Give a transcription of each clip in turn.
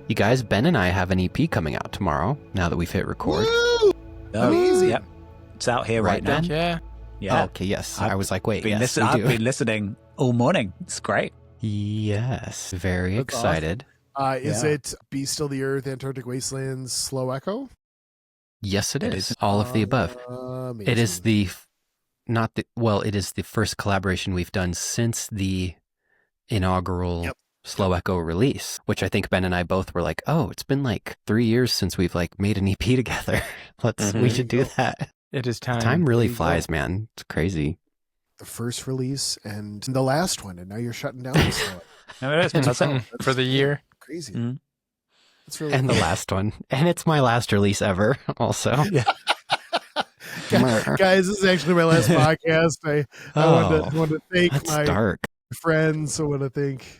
You guys, Ben and I have an EP coming out tomorrow, now that we've hit record. Woo! Amazing. Yep. It's out here right now. Yeah. Yeah. Oh, okay, yes. I was like, wait, yes, I've we do. been listening all morning. It's great. Yes, very That's excited. Awesome. Is Yeah. it Be Still the Earth, Antarctic Wastelands, Slow Echo? Yes, it It is. is. All of the above. Amazing. It is it is the first collaboration we've done since the inaugural Yep. Slow Echo release, which I think Ben and I both were like, oh, it's been like 3 years since we've like made an EP together. We should do that. It is time. Time really There you go. flies, man. It's crazy. the first release and the last one, and now you're shutting down the Slow Echo. No, it is. That's it. For the year. Crazy. Mhm. That's really And the cool. last one. And it's my last release ever, also. Yeah. Guys, this is actually my last podcast. I Oh, want to thank that's my dark. friends. I want to thank.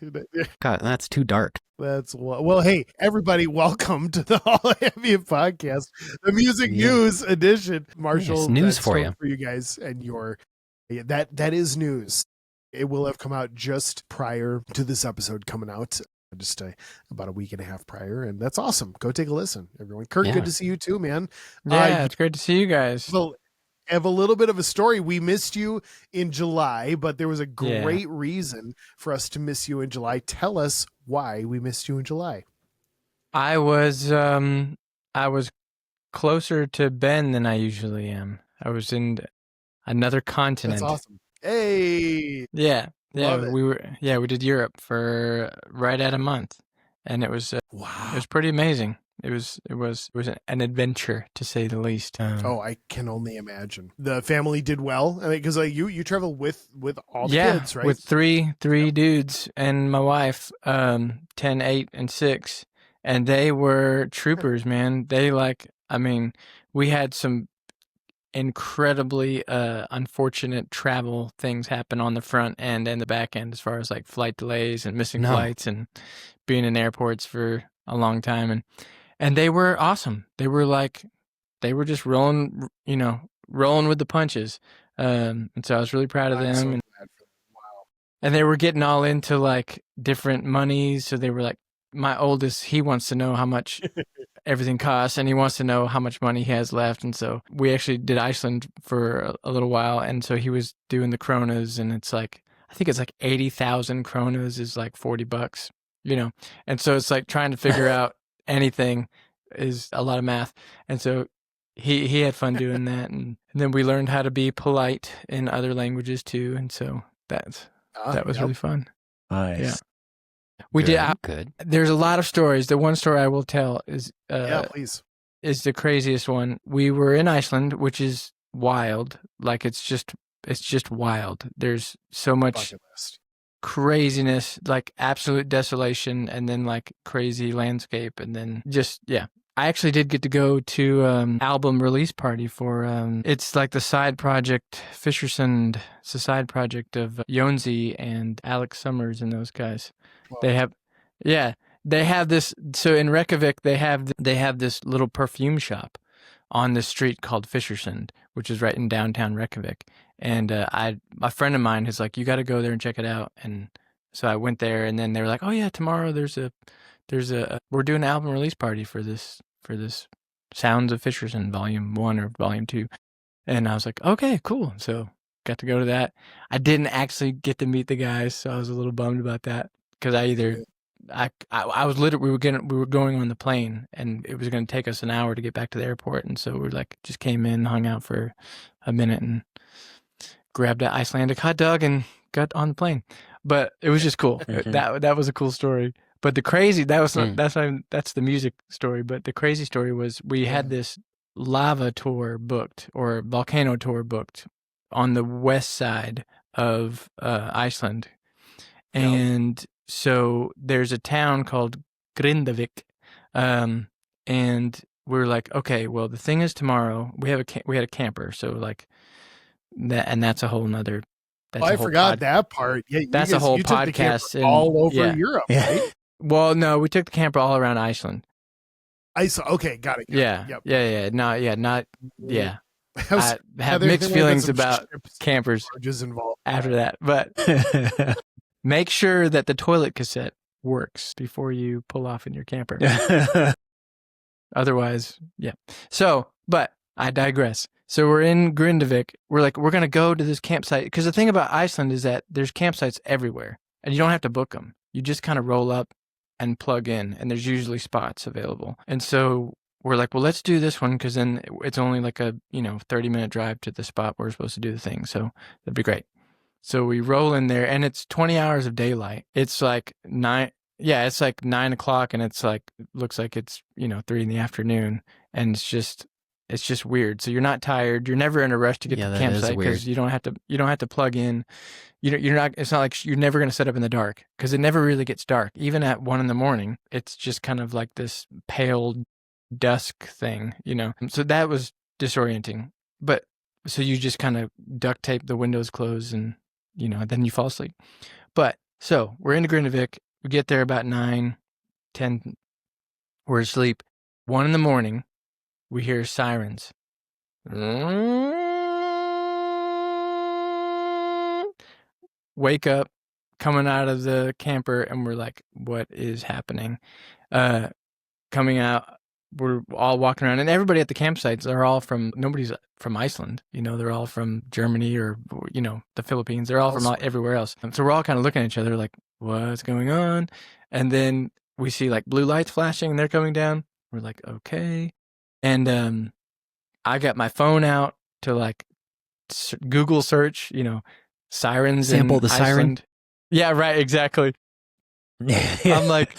God, that's too dark. Well, hey, everybody, welcome to the All Ambient Podcast, the music Yeah. news edition. Marshall, Yes, news that's for stoked you. for you guys, and that is news. It will have come out just prior to this episode coming out, just about a week and a half prior, and that's awesome. Go take a listen, everyone. Kirk, Yeah. good to see you too, man. Yeah, it's great to see you guys. So, I have a little bit of a story. We missed you in July, but there was a Yeah. great reason for us to miss you in July. Tell us why we missed you in July. I was closer to Ben than I usually am. I was in another continent. That's awesome. Hey, Yeah. Love it. We did Europe for right at a month, and it was wow. pretty amazing. It was an adventure, to say the least. Oh, I can only imagine. The family did well. I mean, because you travel with all the yeah, kids, right? with three dudes and my wife, 10, 8, and 6, and they were troopers, man. We had some incredibly unfortunate travel things happen on the front end and the back end, as far as like flight delays and missing No. flights and being in airports for a long time, and they were awesome. They were just rolling with the punches. And so I was really proud of I'm them. so and, glad for them. Wow. and they were getting all into like different monies. So they were like, my oldest, he wants to know how much everything costs, and he wants to know how much money he has left. And so we actually did Iceland for a little while. And so he was doing the kronas, and it's like, I think it's like 80,000 kronas is like $40, And so it's like trying to figure out anything is a lot of math. And so he had fun doing that. And then we learned how to be polite in other languages too. And so that was Yep. really fun. Nice. Yeah. We did. Good. There's a lot of stories. The one story I will tell is Yeah, please. is the craziest one. We were in Iceland, which is wild. Like it's just wild. There's so much Bucket list. craziness, like absolute desolation, and then like crazy landscape, and then just I actually did get to go to album release party for it's like the side project Fishersund. It's a side project of Jonsi and Alex Summers and those guys. Wow. They have this. So in Reykjavik, they have this little perfume shop on the street called Fishersund, which is right in downtown Reykjavik. And a friend of mine is like, you got to go there and check it out. And so I went there, and then they were like, oh yeah, tomorrow we're doing an album release party for this Sounds of Fishersund Volume 1 or Volume 2. And I was like, okay, cool. So got to go to that. I didn't actually get to meet the guys, so I was a little bummed about that, because I was literally, we were going on the plane, and it was going to take us an hour to get back to the airport. And so we like just came in, hung out for a minute, and grabbed an Icelandic hot dog and got on the plane. But it was just cool. That was a cool story. But the crazy, that's the music story. But the crazy story was we had this lava tour booked, or volcano tour booked, on the west side of Iceland. And so there's a town called Grindavik. And we're like, okay, well, the thing is tomorrow we had a camper. So like that, and that's a whole nother. I forgot that part. Yeah, that's a whole you took the camper podcast all over Europe, right? Well, no, we took the camper all around Iceland. Okay, got it. Yeah. Yep. Yeah. I was- I have there mixed might have been feelings some about ships campers barges involved. after that, but make sure that the toilet cassette works before you pull off in your camper. Otherwise, yeah. So, but I digress. So we're in Grindavik. We're like, we're going to go to this campsite. Because the thing about Iceland is that there's campsites everywhere. And you don't have to book them. You just kind of roll up and plug in. And there's usually spots available. And so we're like, well, let's do this one. Because then it's only like a 30-minute drive to the spot where we're supposed to do the thing. So that'd be great. So we roll in there. And it's 20 hours of daylight. It's like 9. Yeah, it's like 9 o'clock, and it's like looks like it's 3 in the afternoon, and it's just weird. So you're not tired. You're never in a rush to get to the campsite because you don't have to plug in. You're not. It's not like you're never going to set up in the dark because it never really gets dark. Even at 1 a.m, it's just kind of like this pale dusk thing, So that was disorienting. But so you just kind of duct tape the windows closed, and then you fall asleep. But so we're into Grindavik. We get there about 9, 10. We're asleep. 1 a.m, we hear sirens. Wake up, coming out of the camper, and we're like, what is happening? Coming out, we're all walking around, and everybody at the campsites are all nobody's from Iceland. They're all from Germany or, the Philippines. They're all from everywhere else. And so we're all kind of looking at each other like, what's going on? And then we see like blue lights flashing and they're coming down. We're like, okay. And I got my phone out to like Google search, sirens Sample in the siren. Iceland. Yeah, right, exactly. I'm like,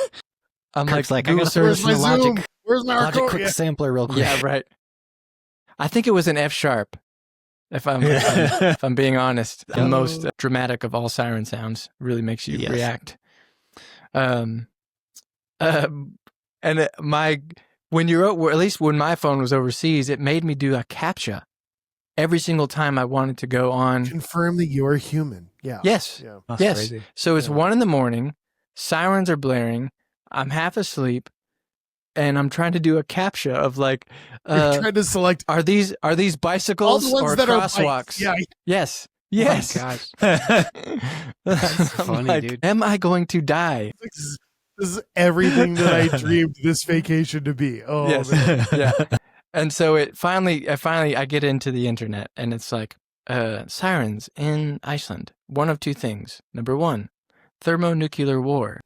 Kirk's like, I Google gotta throw this Where's in my the Zoom? Logic Where's my Logic record? quick sampler real quick. yeah, right. I think it was an F sharp. If I'm being honest, the most dramatic of all siren sounds really makes you react. And when at least when my phone was overseas, it made me do a CAPTCHA every single time I wanted to go on. Confirm that you're human. Yeah. Yes. Yeah. That's yes. crazy. So it's 1 a.m. Sirens are blaring. I'm half asleep. And I'm trying to do a CAPTCHA of like, You're trying to select are these bicycles all the ones or that crosswalks? are bikes. Yeah. Yes. Yes. Oh my gosh. That's funny, dude. Am I going to die? This is everything that I dreamed this vacation to be. Oh, Yes. man. Yeah. And so I get into the internet and it's like, sirens in Iceland. One of two things. Number 1, thermonuclear war.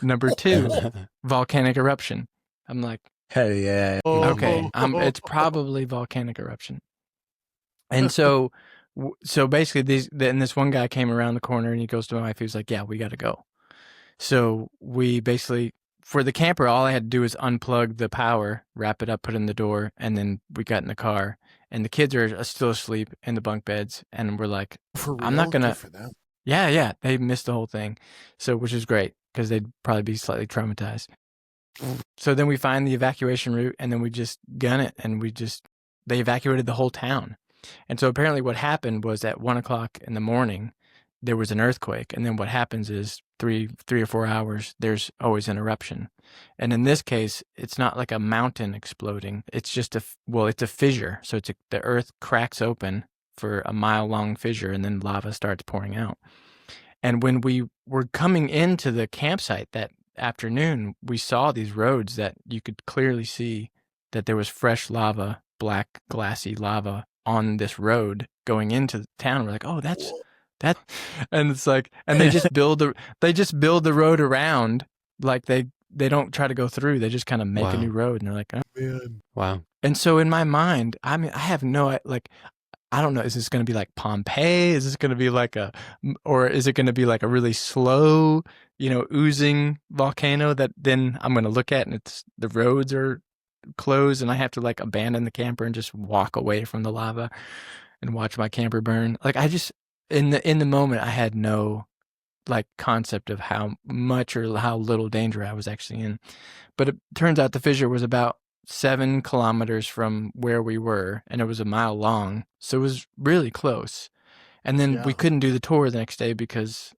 Number 2, volcanic eruption. I'm like, Hell yeah. okay, it's probably volcanic eruption. And so basically this one guy came around the corner and he goes to my wife. He was like, yeah, we got to go. So we basically, for the camper, all I had to do was unplug the power, wrap it up, put it in the door, and then we got in the car. And the kids are still asleep in the bunk beds. And we're like, For real? I'm not going to. Good for them. Yeah. They missed the whole thing. So, which is great because they'd probably be slightly traumatized. So then we find the evacuation route and then we just gun it and they evacuated the whole town. And so apparently what happened was at 1 o'clock in the morning, there was an earthquake. And then what happens is 3 or 4 hours, there's always an eruption. And in this case, it's not like a mountain exploding. It's just it's a fissure. So the earth cracks open for a mile-long fissure and then lava starts pouring out. And when we were coming into the campsite that afternoon, we saw these roads that you could clearly see that there was fresh lava, black, glassy lava on this road going into the town. We're like, oh, that's that. And it's like, and they just build the road around, like they don't try to go through. They just kind of make a new road. And they're like, oh. Man. Wow. And so in my mind, I mean, I have no, like, I don't know, is this going to be like Pompeii? Is this going to be or is it going to be like a really slow, oozing volcano that then I'm going to look at and the roads are closed and I have to like abandon the camper and just walk away from the lava and watch my camper burn? Like I just, in the moment, I had no like concept of how much or how little danger I was actually in. But it turns out the fissure was about 7 kilometers from where we were, and it was a mile long. So it was really close. And then we couldn't do the tour the next day because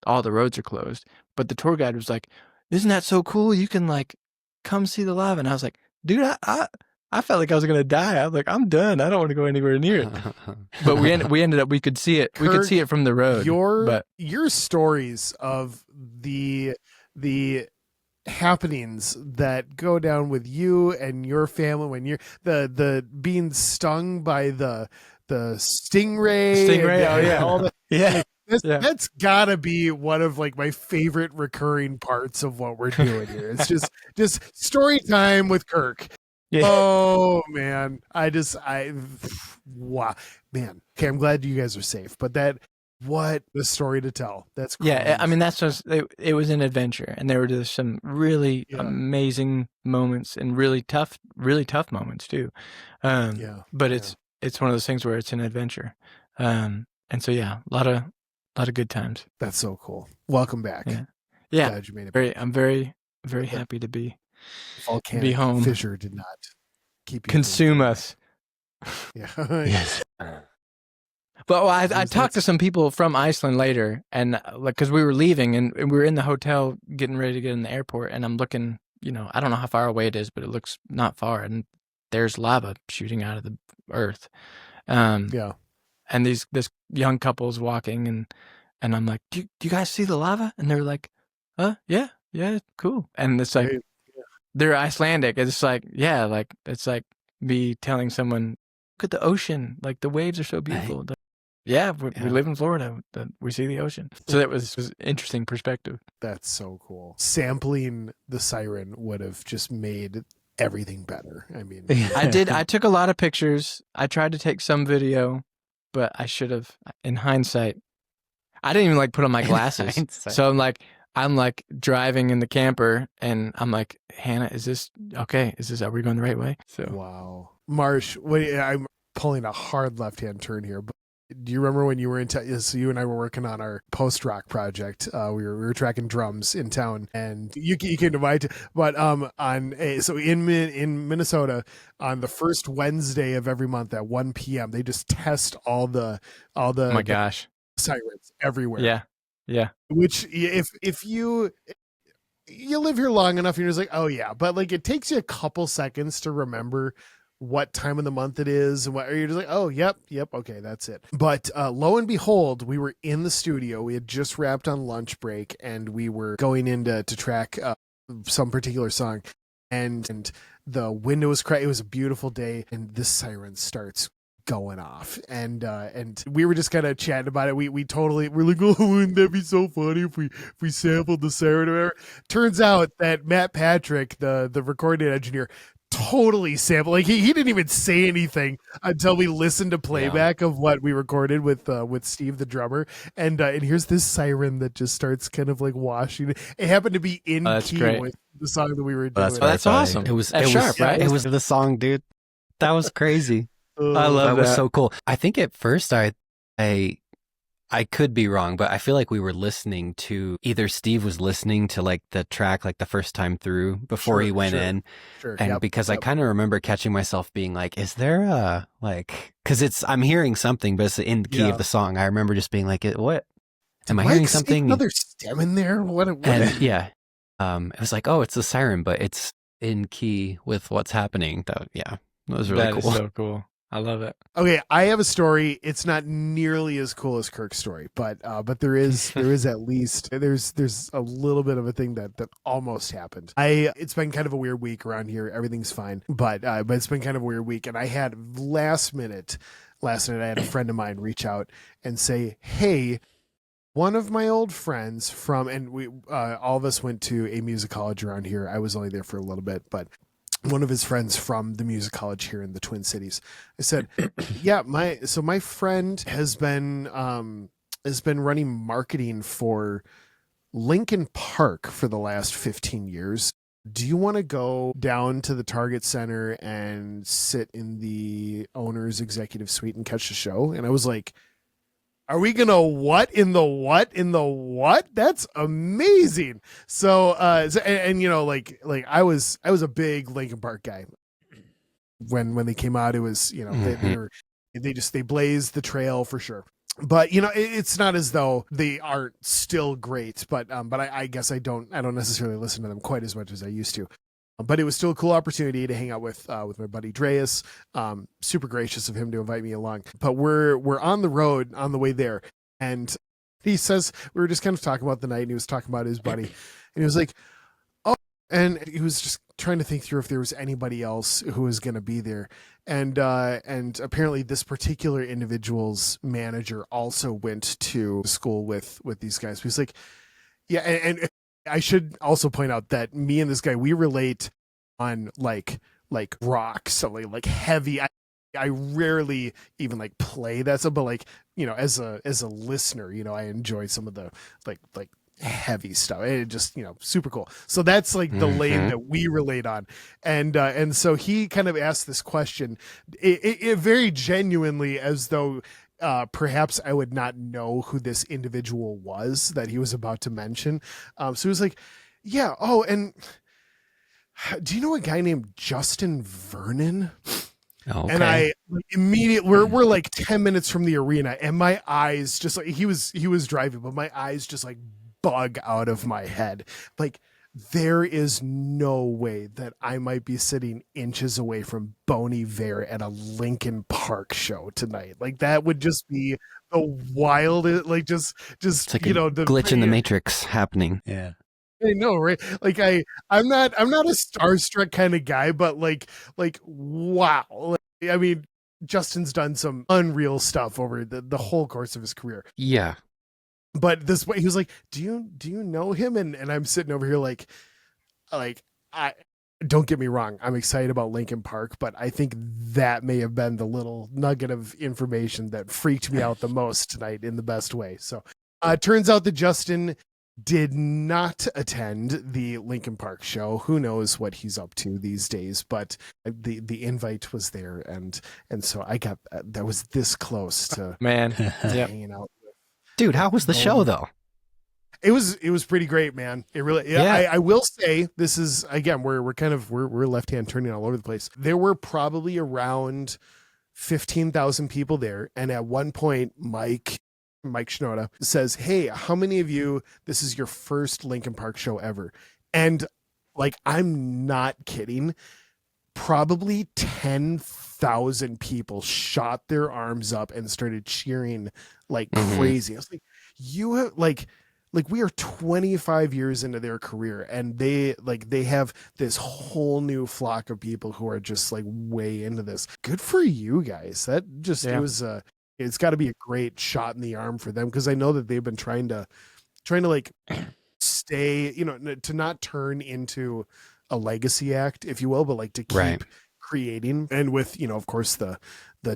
all the roads are closed. But the tour guide was like, isn't that so cool? You can like come see the lava. And I was like, dude, I felt like I was going to die. I was like, I'm done. I don't want to go anywhere near it. But we ended up, we could see it. Kirk, we could see it from the road. Your stories of the the happenings that go down with you and your family when you're the being stung by the stingray. Oh yeah. All the, Yeah. that's gotta be one of like my favorite recurring parts of what we're doing here. It's just story time with Kirk. Yeah. Oh man, wow, man. Okay, I'm glad you guys are safe, but what a story to tell. That's crazy. Yeah, I mean that's just it was an adventure, and there were just some really amazing moments and really tough moments too. But it's one of those things where it's an adventure, and so yeah, a lot of good times. That's so cool. Welcome back. Yeah. Glad you made it. I'm very happy to be home. Fissure did not keep you consume us. Yeah. Yes. But I talked to some people from Iceland later, and like because we were leaving and we were in the hotel getting ready to get in the airport, and I'm looking, I don't know how far away it is, but it looks not far, and there's lava shooting out of the earth. And this young couple's walking, and I'm like, do you guys see the lava? And they're like, yeah, cool. And it's like they're Icelandic. It's like it's like me telling someone, look at the ocean, like the waves are so beautiful. Yeah, we live in Florida. We see the ocean. So that was interesting perspective. That's so cool. Sampling the siren would have just made everything better. I mean, I took a lot of pictures. I tried to take some video, but I should have, in hindsight, I didn't even put on my glasses. So I'm like driving in the camper, and I'm like, Hannah, is this okay? Are we going the right way? So wow. Marsh, I'm pulling a hard left-hand turn here, but do you remember when you were so you and I were working on our post-rock project? We were tracking drums in town, and you came to my but so in Minnesota on the first Wednesday of every month at 1 p.m. they just test all the oh my gosh, sirens everywhere. Yeah. Which if you live here long enough, you're just like, oh yeah, but like it takes you a couple seconds to remember what time of the month it is, and you're just like, oh, yep, okay, that's it. But lo and behold, we were in the studio. We had just wrapped on lunch break, and we were going in to track some particular song, and the window was cracked. It was a beautiful day, and this siren starts going off, and we were just kind of chatting about it. We're like, oh, wouldn't that be so funny if we sampled the siren or whatever? Turns out that Matt Patrick, the recording engineer, totally sampled. Like he didn't even say anything until we listened to playback of what we recorded with Steve the drummer, and here's this siren that just starts kind of like washing. It happened to be in key great. with the song that we were doing. That's awesome. It was sharp, right? It was the song, dude. That was crazy. I love that. Was so cool. I think at first I could be wrong, but I feel like we were listening to either Steve was listening to like the track like the first time through before he went in. Sure. And because I kind of remember catching myself being like, is there a because I'm hearing something, but it's in the key of the song. I remember just being like, what? Am I hearing something? Another stem in there? What? And it was like, oh, it's the siren, but it's in key with what's happening. That was really cool. That is so cool. I love it. Okay, I have a story. It's not nearly as cool as Kirk's story, but there is at least there's a little bit of a thing that almost happened. It's been kind of a weird week around here. Everything's fine, but it's been kind of a weird week, and I had last night I had a friend of mine reach out and say, hey, one of my old friends and we all of us went to a music college around here. I was only there for a little bit, but one of his friends from the music college here in the Twin Cities. I said, yeah, my friend has been running marketing for Lincoln Park for the last 15 years. Do you want to go down to the Target Center and sit in the owner's executive suite and catch the show? And I was like, are we gonna what in the what? That's amazing. So and you know, like I was a big Linkin Park guy. When they came out, it was, you know, they blazed the trail for sure. But you know, it's not as though they aren't still great. But I guess I don't necessarily listen to them quite as much as I used to. But it was still a cool opportunity to hang out with my buddy Dreas. Super gracious of him to invite me along. But we're on the road on the way there, and He says, we were just kind of talking about the night, and he was talking about his buddy, and he was like, oh, and he was just trying to think through if there was anybody else who was going to be there. And apparently this particular individual's manager also went to school with these guys. He's like, yeah. And I should also point out that me and this guy, we relate on like rock, something like heavy. I rarely even like play that stuff, but like, you know, as a listener, you know, I enjoy some of the like heavy stuff. It just, you know, super cool. So that's like the lane that we relate on. And so he kind of asked this question, it very genuinely, as though perhaps I would not know who this individual was that he was about to mention. So he was like, yeah, oh, and do you know a guy named Justin Vernon? Okay. And I immediately, we're like 10 minutes from the arena, and my eyes just like, he was driving, but my eyes just like bug out of my head. Like, there is no way that I might be sitting inches away from Bon Iver at a Linkin Park show tonight. Like, that would just be the wildest, like just It's like you a know, the glitch in the matrix happening. Yeah. I know, right? Like I'm not a starstruck kind of guy, but like wow. Like, I mean, Justin's done some unreal stuff over the whole course of his career. Yeah. But this way, he was like, do you know him? And I'm sitting over here like I don't get me wrong, I'm excited about Linkin Park, but I think that may have been the little nugget of information that freaked me out the most tonight in the best way. So it turns out that Justin did not attend the Linkin Park show. Who knows what he's up to these days, but the invite was there, and so I got that was this close to hanging out. Dude, how was the show though? It was pretty great, man. It really, yeah. I will say, this is, again, we're left hand turning all over the place. There were probably around 15,000 people there, and at one point, Mike Shinoda says, hey, how many of you, this is your first Linkin Park show ever? And like, I'm not kidding, probably 10,000 people shot their arms up and started cheering like crazy. I was like, you have like we are 25 years into their career, and they have this whole new flock of people who are just like way into this. Good for you guys. That just, it was it's got to be a great shot in the arm for them, because I know that they've been trying to like stay, you know, to not turn into a legacy act, if you will, but like to keep creating. And with, you know, of course, the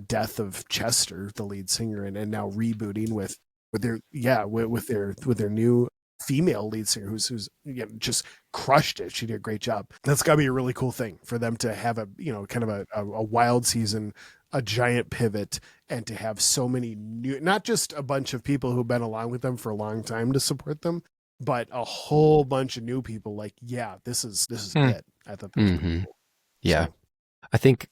death of Chester, the lead singer, and now rebooting with their new female lead singer who's just crushed it. She did a great job. That's got to be a really cool thing for them to have a, you know, kind of a wild season, a giant pivot, and to have so many new, not just a bunch of people who've been along with them for a long time to support them, but a whole bunch of new people. Like, yeah, this is it. I thought that was pretty cool. Yeah. So, I think,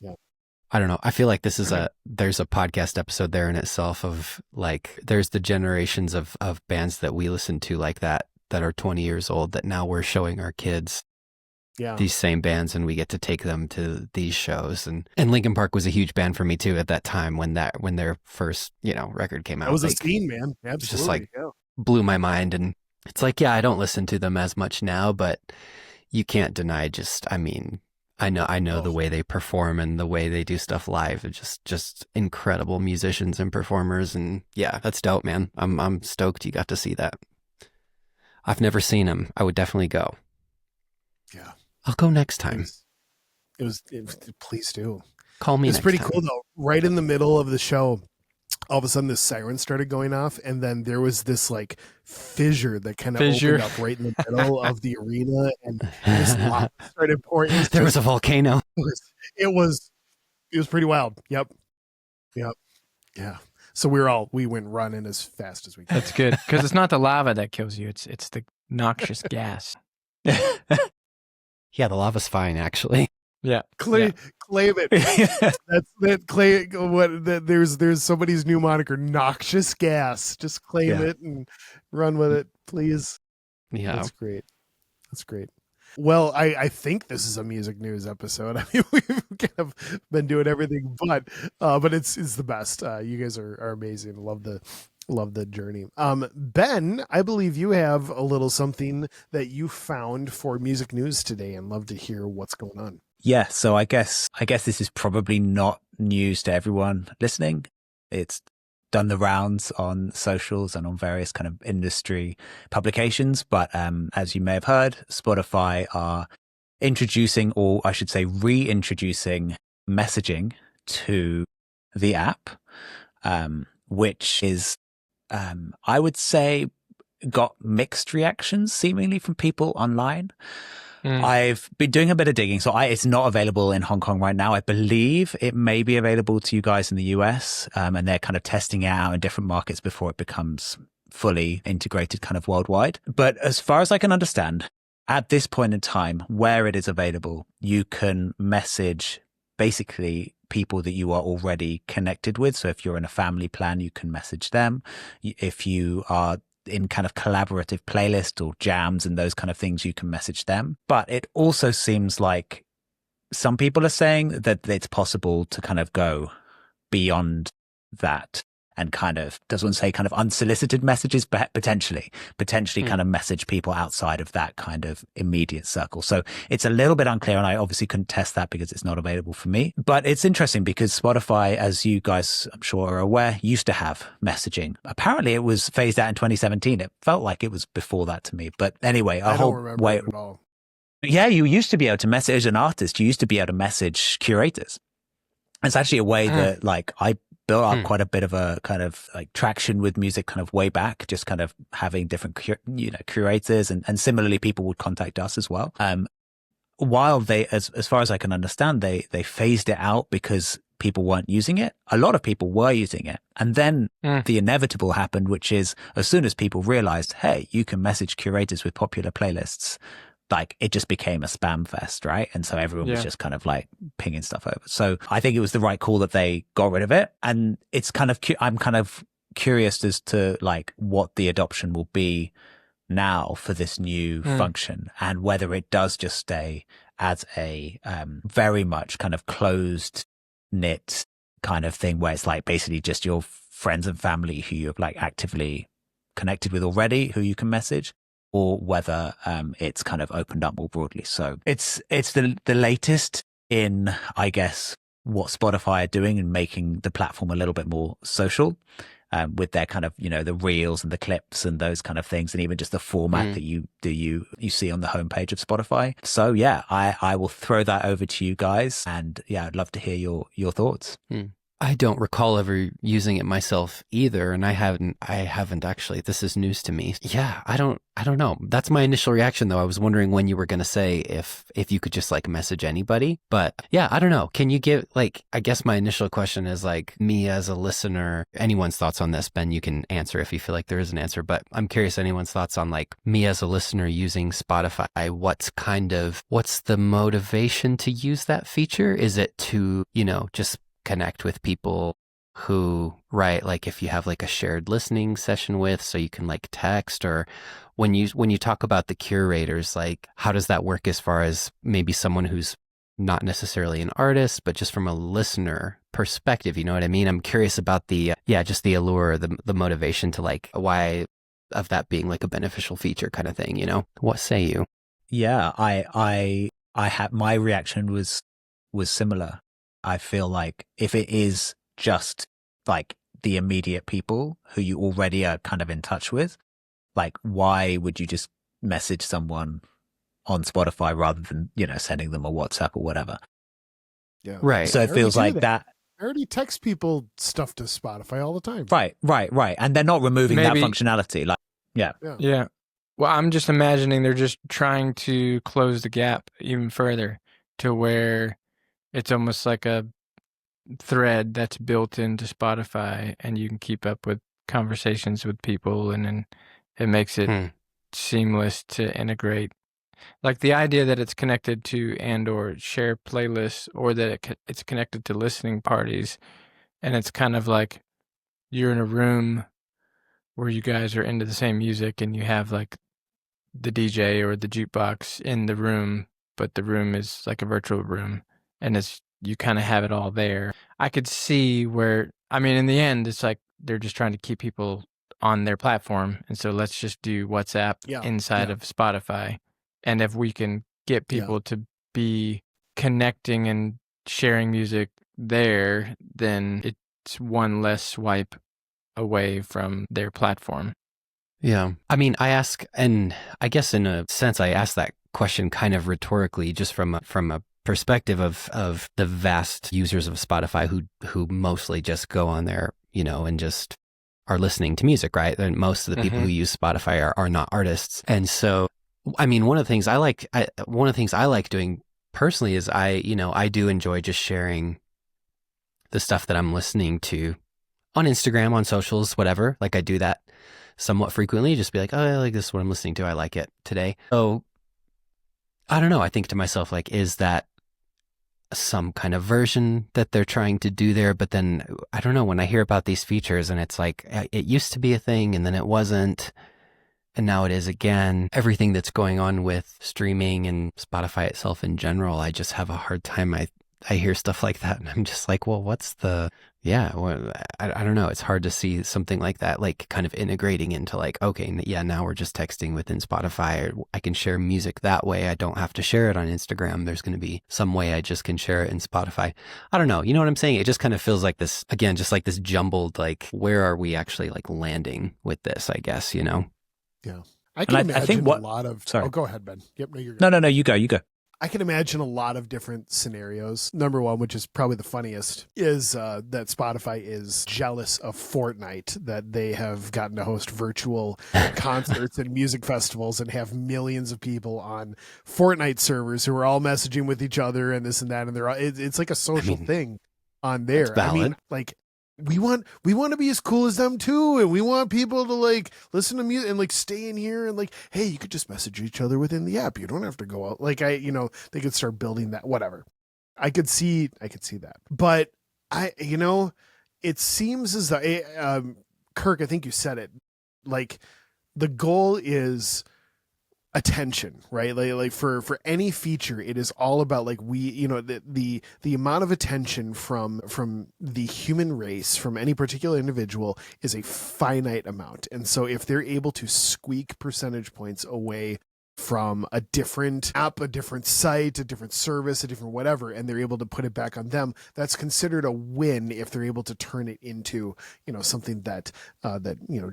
I don't know. I feel like this is there's a podcast episode there in itself of like, there's the generations of bands that we listen to like that are 20 years old that now we're showing our kids these same bands, and we get to take them to these shows. And Linkin Park was a huge band for me too at that time when their first, you know, record came out. That was like, a scene, man. Absolutely. Just like blew my mind. And it's like, yeah, I don't listen to them as much now, but you can't deny I mean, I know the way they perform and the way they do stuff live. It's just incredible musicians and performers. And yeah, that's dope, man. I'm stoked you got to see that. I've never seen them. I would definitely go. Yeah. I'll go next time. It was please do. Call me. It's pretty cool though. Right in the middle of the show, all of a sudden this siren started going off, and then there was this like fissure that kind of opened up right in the middle of the arena, and this lava started pouring. There was a volcano. It was pretty wild. Yep. Yeah. So we went running as fast as we could. That's good, because it's not the lava that kills you; it's the noxious gas. Yeah, the lava's fine actually. Yeah, claim it. That's that clay. There's somebody's new moniker, noxious gas. Just claim it and run with it, please. Yeah, that's great. Well, I think this is a music news episode. I mean, we've kind of been doing everything, but it's the best. You guys are amazing. Love Love the journey. Ben, I believe you have a little something that you found for music news today, and love to hear what's going on. Yeah, so I guess this is probably not news to everyone listening. It's done the rounds on socials and on various kind of industry publications. But as you may have heard, Spotify are introducing, or I should say reintroducing, messaging to the app, which is, I would say, got mixed reactions seemingly from people online. I've been doing a bit of digging. So it's not available in Hong Kong right now. I believe it may be available to you guys in the US, and they're kind of testing it out in different markets before it becomes fully integrated kind of worldwide. But as far as I can understand, at this point in time, where it is available, you can message basically people that you are already connected with. So if you're in a family plan, you can message them. If you are in kind of collaborative playlists or jams and those kind of things, you can message them. But it also seems like some people are saying that it's possible to kind of go beyond that and kind of, does one say kind of unsolicited messages, but potentially kind of message people outside of that kind of immediate circle. So it's a little bit unclear, and I obviously couldn't test that because it's not available for me. But it's interesting because Spotify, as you guys I'm sure are aware, used to have messaging. Apparently it was phased out in 2017. It felt like it was before that to me. But anyway, I don't remember it at all. Yeah, you used to be able to message an artist. You used to be able to message curators. It's actually a way that like I built up quite a bit of a kind of like traction with music kind of way back, just kind of having different, curators, and similarly people would contact us as well. While they, as far as I can understand, they phased it out because people weren't using it. A lot of people were using it. And then the inevitable happened, which is as soon as people realized, hey, you can message curators with popular playlists, like it just became a spam fest, right? And so everyone was just kind of like pinging stuff over. So I think it was the right call that they got rid of it. And it's kind of, I'm kind of curious as to like what the adoption will be now for this new function, and whether it does just stay as a very much kind of closed knit kind of thing where it's like basically just your friends and family who you're like actively connected with already, who you can message, or whether it's kind of opened up more broadly. So it's the latest in, I guess, what Spotify are doing and making the platform a little bit more social, with their kind of, the reels and the clips and those kind of things, and even just the format that you see on the homepage of Spotify. So yeah, I will throw that over to you guys, and yeah, I'd love to hear your thoughts. I don't recall ever using it myself either, and I haven't actually. This is news to me. Yeah, I don't know. That's my initial reaction though. I was wondering when you were going to say if you could just like message anybody. But yeah, I don't know. Can you give like, I guess my initial question is like, me as a listener, anyone's thoughts on this? Ben, you can answer if you feel like there is an answer, but I'm curious anyone's thoughts on like me as a listener using Spotify. What's the motivation to use that feature? Is it to, just connect with people who, right, like if you have like a shared listening session with, so you can like text, or when you talk about the curators, like how does that work as far as maybe someone who's not necessarily an artist, but just from a listener perspective, you know what I mean? I'm curious about just the allure, the motivation to like why of that being like a beneficial feature kind of thing, What say you? Yeah, I had, my reaction was similar. I feel like if it is just like the immediate people who you already are kind of in touch with, like why would you just message someone on Spotify rather than, sending them a WhatsApp or whatever? Yeah. Right. So it feels like that. I already text people stuff to Spotify all the time. Right. And they're not removing that functionality. Like, yeah. Well, I'm just imagining they're just trying to close the gap even further to where it's almost like a thread that's built into Spotify, and you can keep up with conversations with people, and then it makes it seamless to integrate. Like the idea that it's connected to and or share playlists, or that it's connected to listening parties, and it's kind of like you're in a room where you guys are into the same music, and you have like the DJ or the jukebox in the room, but the room is like a virtual room, and you kind of have it all there. I could see where, I mean, in the end, it's like they're just trying to keep people on their platform. And so let's just do WhatsApp inside of Spotify. And if we can get people to be connecting and sharing music there, then it's one less swipe away from their platform. Yeah. I mean, I ask, and I guess in a sense, I ask that question kind of rhetorically, just from a perspective of the vast users of Spotify who mostly just go on there, and just are listening to music, right? And most of the people who use Spotify are not artists. And so, I mean, one of the things I like doing personally is I do enjoy just sharing the stuff that I'm listening to on Instagram, on socials, whatever. Like I do that somewhat frequently, just be like, oh, I like this is what I'm listening to. I like it today. So I don't know. I think to myself, like, is that some kind of version that they're trying to do there? But then I don't know, when I hear about these features and it's like, it used to be a thing and then it wasn't, and now it is again, everything that's going on with streaming and Spotify itself in general, I just have a hard time. I hear stuff like that and I'm just like, well, I don't know. It's hard to see something like that, like kind of integrating into like, okay, now we're just texting within Spotify, or I can share music that way. I don't have to share it on Instagram. There's going to be some way I just can share it in Spotify. I don't know. You know what I'm saying? It just kind of feels like this, again, just like this jumbled, like, where are we actually like landing with this, I guess, Yeah. I can imagine I think a lot of... Sorry. Oh, go ahead, Ben. Yep, no, you're good. No, you go. I can imagine a lot of different scenarios. Number one, which is probably the funniest, is that Spotify is jealous of Fortnite, that they have gotten to host virtual concerts and music festivals and have millions of people on Fortnite servers who are all messaging with each other and this and that. And it's like a social thing on there. It's valid. I mean, like, we want to be as cool as them too, and we want people to like listen to music and like stay in here and like, hey, you could just message each other within the app. You don't have to go out. Like they could start building that. Whatever. I could see that, but it seems as though Kirk, I think you said it. Like the goal is attention, right? Like for any feature, it is all about like the amount of attention from the human race, from any particular individual, is a finite amount. And so if they're able to squeak percentage points away from a different app, a different site, a different service, a different whatever, and they're able to put it back on them, that's considered a win if they're able to turn it into, something that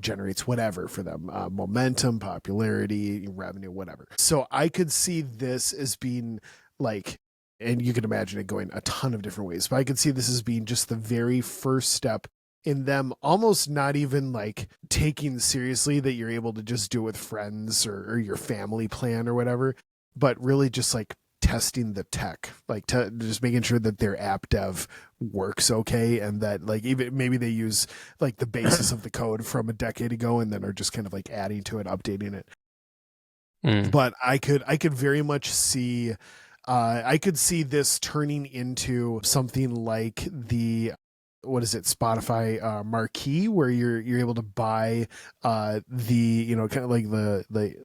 generates whatever for them, momentum, popularity, revenue, whatever. So I could see this as being like, and you can imagine it going a ton of different ways, but I could see this as being just the very first step in them almost not even like taking seriously that you're able to just do it with friends or your family plan or whatever, but really just like testing the tech, like just making sure that their app dev works okay, and that like even maybe they use like the basis of the code from a decade ago and then are just kind of like adding to it, updating it. But I could very much see I could see this turning into something like the Spotify Marquee, where you're able to buy the kind of like the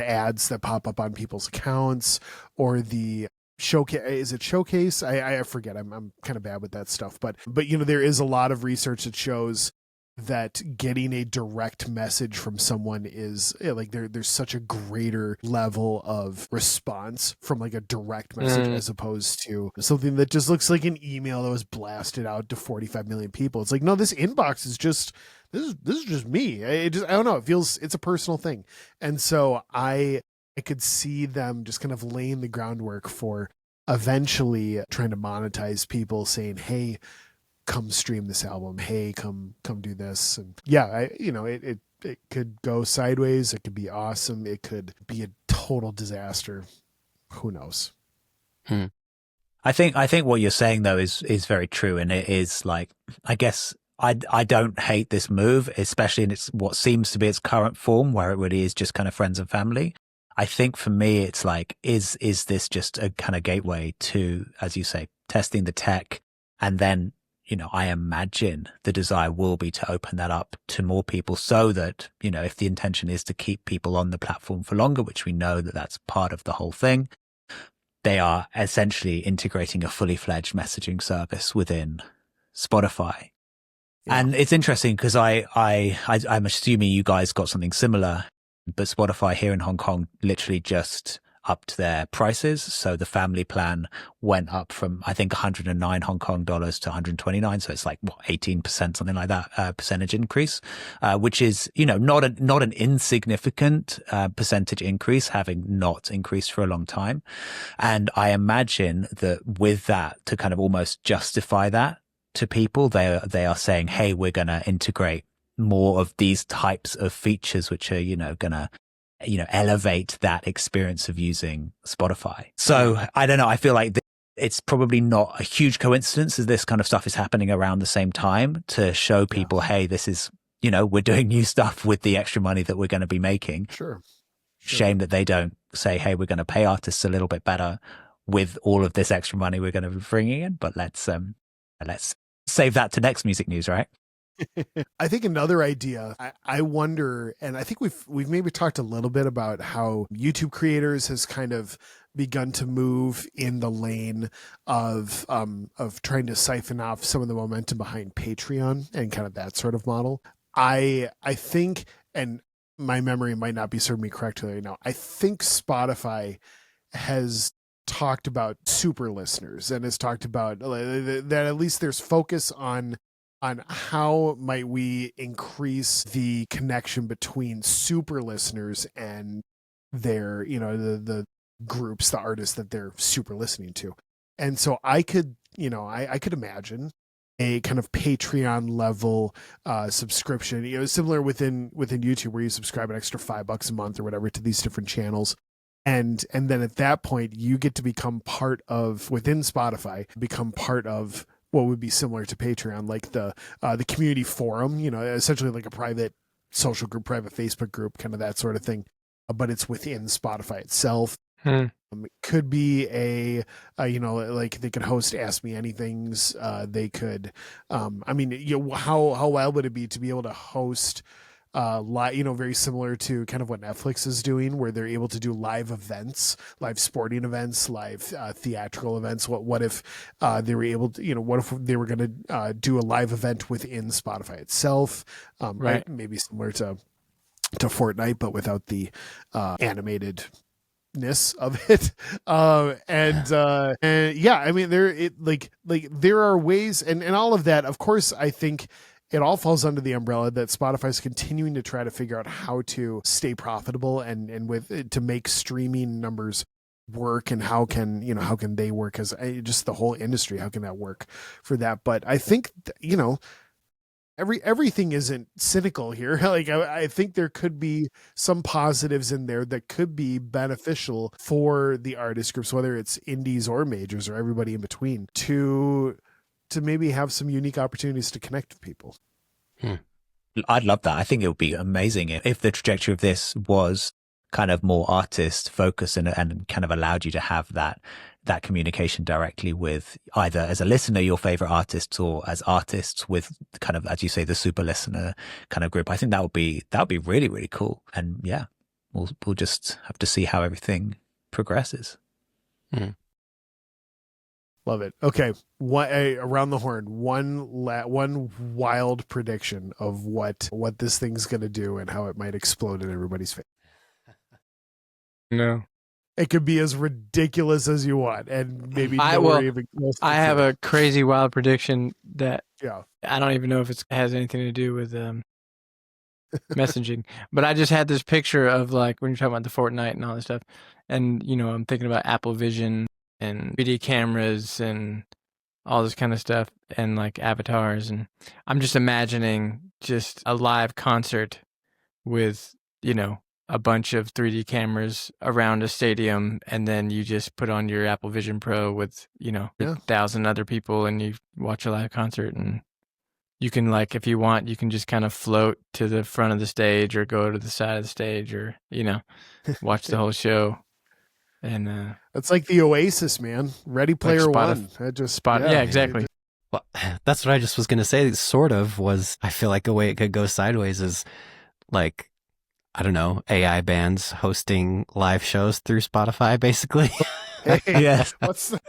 ads that pop up on people's accounts, or the showcase. Is it showcase? I forget. I'm kind of bad with that stuff, but there is a lot of research that shows that getting a direct message from someone is like there's such a greater level of response from like a direct message as opposed to something that just looks like an email that was blasted out to 45 million people. It's like, no, this inbox is just this is just me. I don't know. It's a personal thing. And so I could see them just kind of laying the groundwork for eventually trying to monetize people, saying, hey, come stream this album. Hey, come do this. And it could go sideways. It could be awesome. It could be a total disaster. Who knows? I think what you're saying though is very true, and it is like, I guess I don't hate this move, especially in what seems to be its current form, where it really is just kind of friends and family. I think for me, it's like, is this just a kind of gateway to, as you say, testing the tech, and then I imagine the desire will be to open that up to more people, so that, if the intention is to keep people on the platform for longer, which we know that that's part of the whole thing, they are essentially integrating a fully fledged messaging service within Spotify. And it's interesting because I'm assuming you guys got something similar, but Spotify here in Hong Kong literally just upped their prices. So the family plan went up from, I think, 109 Hong Kong dollars to 129. So it's like, what, 18%, something like that, percentage increase, which is, not an insignificant, percentage increase, having not increased for a long time. And I imagine that with that, to kind of almost justify that to people, they are saying, hey, we're going to integrate more of these types of features, which are, going to, elevate that experience of using Spotify. So I don't know. I feel like it's probably not a huge coincidence as this kind of stuff is happening around the same time to show people, hey, this is, we're doing new stuff with the extra money that we're going to be making. Sure. Shame that they don't say, hey, we're going to pay artists a little bit better with all of this extra money we're going to be bringing in. But let's save that to next music news, right? I think another idea, I wonder, and I think we've maybe talked a little bit about how YouTube creators has kind of begun to move in the lane of trying to siphon off some of the momentum behind Patreon and kind of that sort of model. I think, and my memory might not be serving me correctly right now, I think Spotify has talked about super listeners and has talked about that at least there's focus on how might we increase the connection between super listeners and their, the groups, the artists that they're super listening to. And so I could, I could imagine a kind of Patreon level subscription, similar within YouTube where you subscribe an extra $5 a month or whatever to these different channels. And then at that point you get to become part of, within Spotify, become part of what would be similar to Patreon, like the community forum, essentially like a private social group, private Facebook group, kind of that sort of thing. But it's within Spotify itself. It could be like they could host Ask Me Anythings. They could, how wild would it be to be able to host very similar to kind of what Netflix is doing, where they're able to do live events, live sporting events, live theatrical events. What if they were able to, what if they were going to do a live event within Spotify itself? Right. Maybe similar to Fortnite, but without the animatedness of it. There are ways, and all of that, of course, I think it all falls under the umbrella that Spotify is continuing to try to figure out how to stay profitable and to make streaming numbers work, and how can they work as just the whole industry, how can that work for that? But I think everything isn't cynical here. Like I think there could be some positives in there that could be beneficial for the artist groups, whether it's indies or majors or everybody in between, to maybe have some unique opportunities to connect with people. I'd love that. I think it would be amazing if the trajectory of this was kind of more artist focused and kind of allowed you to have that communication directly with either as a listener, your favorite artists, or as artists with kind of, as you say, the super listener kind of group. I think that would be really, really cool. And yeah, we'll just have to see how everything progresses. Love it. Okay, around the horn. One wild prediction of what this thing's going to do and how it might explode in everybody's face. No, it could be as ridiculous as you want, and maybe I have a crazy wild prediction that I don't even know if it has anything to do with messaging, but I just had this picture of, like, when you're talking about the Fortnite and all this stuff, and I'm thinking about Apple Vision and 3D cameras and all this kind of stuff, and like avatars, and I'm just imagining just a live concert with a bunch of 3D cameras around a stadium, and then you just put on your Apple Vision Pro with 1,000 other people, and you watch a live concert. And you can, like, if you want, you can just kind of float to the front of the stage or go to the side of the stage, or watch the whole show. And it's like the Oasis, man. Ready Player One. Yeah, exactly. Well, that's what I just was going to say. Sort of was, I feel like a way it could go sideways is, like, I don't know, AI bands hosting live shows through Spotify, basically. Yes. What's the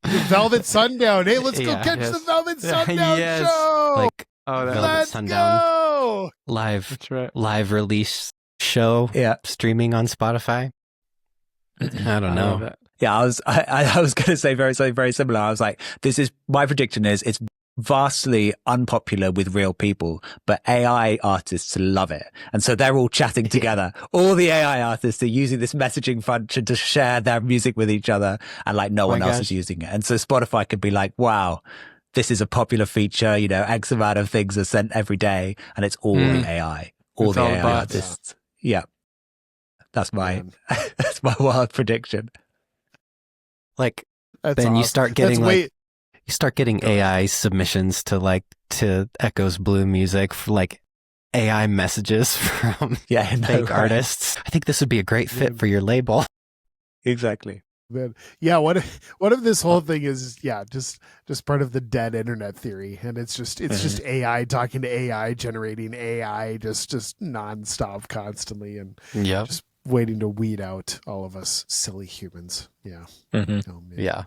Velvet Sundown? Hey, let's go catch the Velvet Sundown show. Like, Oh, Velvet Let's Sundown go. that's right. live release show Yeah. streaming on Spotify. I don't I love know. that. Yeah, I was going to say something very similar. I was like, my prediction is it's vastly unpopular with real people, but AI artists love it. And so they're all chatting together. All the AI artists are using this messaging function to share their music with each other, and like no one else is using it. And so Spotify could be like, wow, this is a popular feature, X amount of things are sent every day, and it's all the AI, all It's the all the AI bots. artists. Yeah. That's my Man. that's my wild prediction. Like, That's Ben, awesome. you start getting That's you start getting AI submissions to Echo's Blue music for like AI messages from Yeah, no, fake right. artists. I think this would be a great fit for your label. Exactly. Man. Yeah, what if this whole thing is just part of the dead internet theory, and it's just AI talking to AI, generating AI just nonstop, constantly, and Yep. just waiting to weed out all of us silly humans. Yeah. Mm-hmm. Oh, man. Yeah.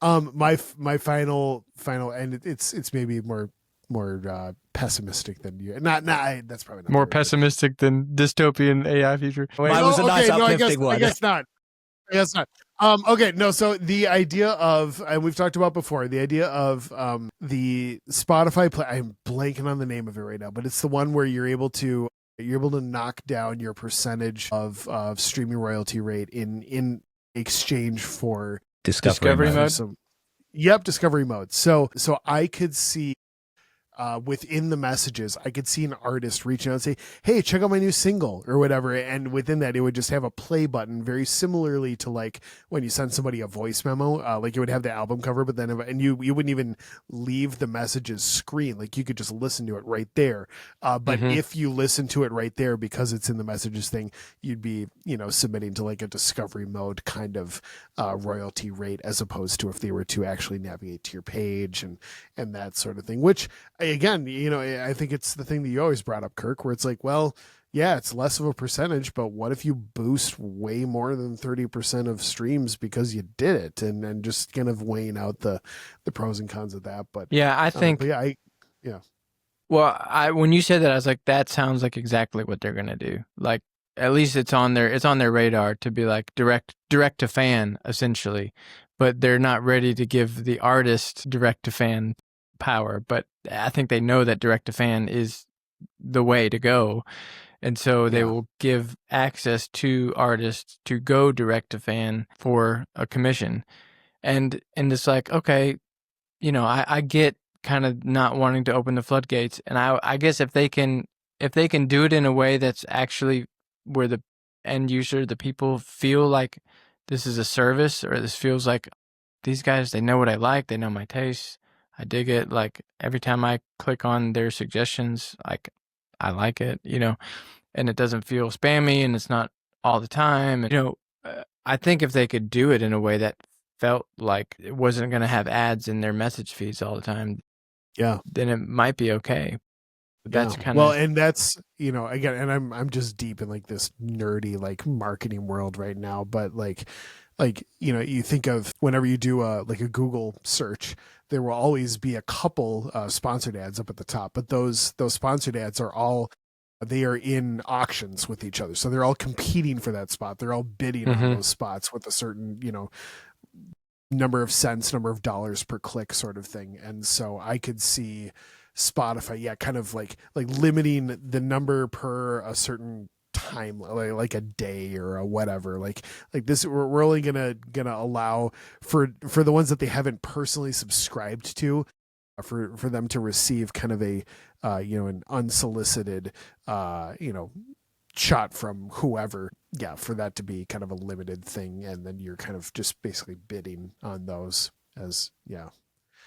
My final, and it's maybe more pessimistic than you. That's probably not More the right word. pessimistic than dystopian AI future. Wait, Mine was a nice uplifting one. I guess not. Okay, no, so the idea of, and we've talked about before, the idea of the Spotify play, I'm blanking on the name of it right now, but it's the one where you're able to knock down your percentage of streaming royalty rate in exchange for Discovery mode? discovery mode. So I could see within the messages, I could see an artist reaching out and say, hey, check out my new single or whatever. And within that, it would just have a play button, very similarly to like when you send somebody a voice memo, like it would have the album cover, but then, and you wouldn't even leave the messages screen. Like you could just listen to it right there. But if you listen to it right there, because it's in the messages thing, you'd be, submitting to like a discovery mode kind of royalty rate, as opposed to if they were to actually navigate to your page and that sort of thing, which, again, I think it's the thing that you always brought up, Kirk, where it's like, well, yeah, it's less of a percentage, but what if you boost way more than 30% of streams because you did it, and just kind of weighing out the pros and cons of that. But yeah, I think. Well, when you said that, I was like, that sounds like exactly what they're gonna do. Like, at least it's on their radar to be like direct to fan, essentially, but they're not ready to give the artist direct to fan power. But I think they know that direct to fan is the way to go, and so they will give access to artists to go direct to fan for a commission. And it's like, okay, I get kind of not wanting to open the floodgates, and I guess if they can do it in a way that's actually where the end user, the people, feel like this is a service, or this feels like these guys, they know what I like, they know my tastes, I dig it. Like every time I click on their suggestions, like I like it, and it doesn't feel spammy, and it's not all the time. And, I think if they could do it in a way that felt like it wasn't going to have ads in their message feeds all the time, then it might be okay. But that's kind of, well, and that's, again, and I'm just deep in like this nerdy like marketing world right now, but like you think of whenever you do a Google search, there will always be a couple sponsored ads up at the top, but those sponsored ads they are in auctions with each other, so they're all competing for that spot. They're all bidding on those spots with a certain number of cents, number of dollars per click sort of thing. And so I could see Spotify, kind of like limiting the number per a certain time, like a day or a whatever, like this. We're only gonna allow for the ones that they haven't personally subscribed to, for them to receive kind of a an unsolicited shot from whoever, for that to be kind of a limited thing, and then you're kind of just basically bidding on those as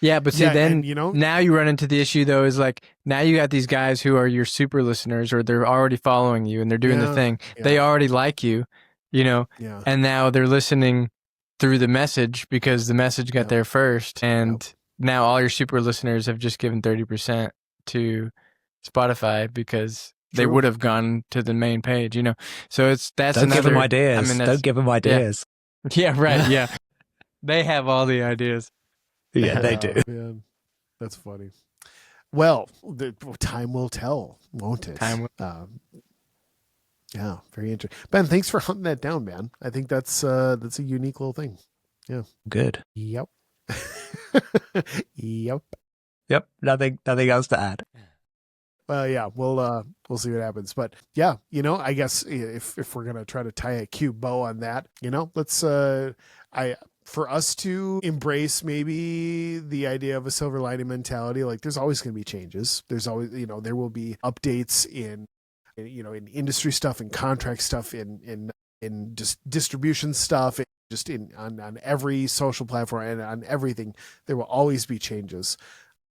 but see, then and, now you run into the issue though, is like, now you got these guys who are your super listeners, or they're already following you and they're doing the thing. They already like you, and now they're listening through the message because the message got there first. And now all your super listeners have just given 30% to Spotify because they would have gone to the main page, So that's Don't give them another ideas. Don't give them ideas. Yeah, right. Yeah. They have all the ideas. Yeah, they do. Man, that's funny. Well, time will tell, won't it? Time will. Yeah, very interesting. Ben, thanks for hunting that down, man. I think that's a unique little thing. Yeah. Good. Yep. Yep. Yep. Nothing else to add. Well, yeah, we'll see what happens. But yeah, I guess if we're gonna try to tie a cute bow on that, let's for us to embrace maybe the idea of a silver lining mentality, like there's always going to be changes. There's always, there will be updates in industry stuff, in contract stuff, in just distribution stuff, just on every social platform and on everything. There will always be changes.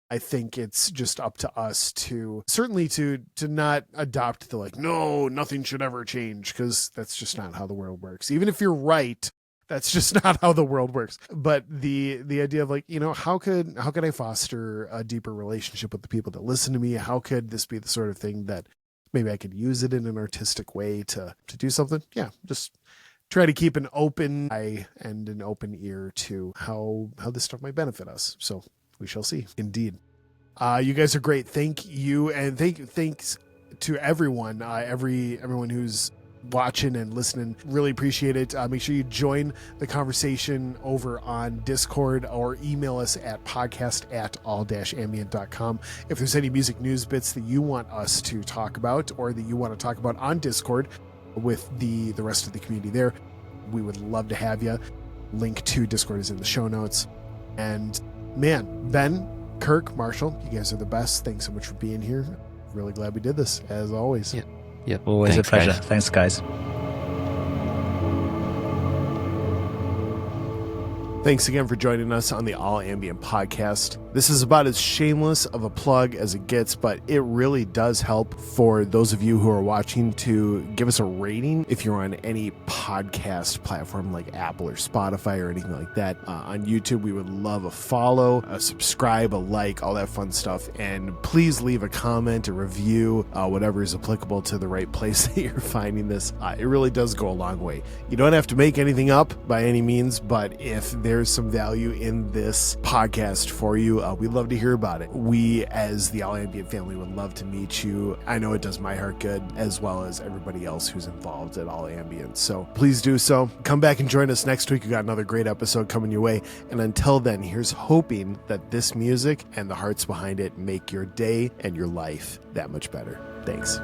I think it's just up to us to not adopt the no, nothing should ever change, because that's just not how the world works. Even if you're right, that's just not how the world works. But the idea of how could I foster a deeper relationship with the people that listen to me? How could this be the sort of thing that maybe I could use it in an artistic way to do something? Yeah, just try to keep an open eye and an open ear to how this stuff might benefit us. So we shall see. Indeed. You guys are great. Thank you. And thanks to everyone, everyone who's watching and listening. Really appreciate it. Make sure you join the conversation over on Discord or email us at podcast@all-ambient.com. If there's any music news bits that you want us to talk about or that you want to talk about on Discord with the rest of the community there, we would love to have you. Link to Discord is in the show notes. And man, Ben, Kirk, Marshall, you guys are the best. Thanks so much for being here. Really glad we did this, as always. Yep. Always Thanks, a pleasure. guys. Thanks, guys. Thanks again for joining us on the All Ambient podcast. This is about as shameless of a plug as it gets, but it really does help for those of you who are watching to give us a rating if you're on any podcast platform like Apple or Spotify or anything like that. On YouTube, we would love a follow, a subscribe, a like, all that fun stuff. And please leave a comment, a review, whatever is applicable to the right place that you're finding this. It really does go a long way. You don't have to make anything up by any means, but if there's some value in this podcast for you, we'd love to hear about it. We, as the All Ambient family, would love to meet you. I know it does my heart good, as well as everybody else who's involved at All Ambient. So please do so. Come back and join us next week. We got another great episode coming your way. And until then, here's hoping that this music and the hearts behind it make your day and your life that much better. Thanks.